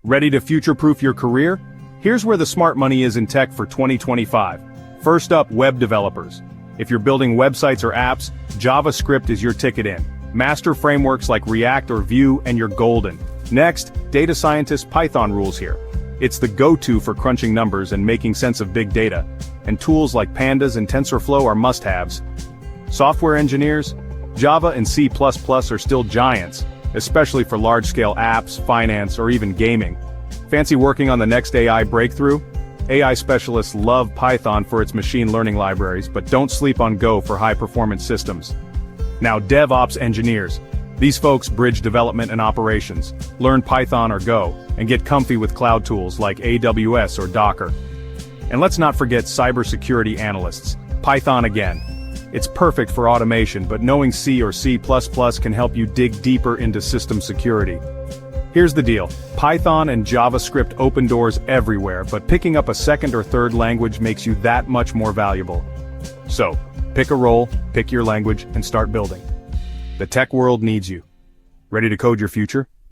Ready to future-proof your career? Here's where the smart money is in tech for 2025. First up, web developers. If you're building websites or apps, JavaScript is your ticket in. Master frameworks like React or Vue and you're golden. Next, data scientists. Python rules here. It's the go-to for crunching numbers and making sense of big data. And tools like Pandas and TensorFlow are must-haves. Software engineers, Java and C++ are still giants, especially for large-scale apps, finance, or even gaming. Fancy working on the next AI breakthrough? AI specialists love Python for its machine learning libraries, but don't sleep on Go for high-performance systems. Now, DevOps engineers. These folks bridge development and operations, learn Python or Go, and get comfy with cloud tools like AWS or Docker. And let's not forget cybersecurity analysts. Python again. It's perfect for automation, but knowing C or C++ can help you dig deeper into system security. Here's the deal. Python and JavaScript open doors everywhere, but picking up a second or third language makes you that much more valuable. So, pick a role, pick your language, and start building. The tech world needs you. Ready to code your future?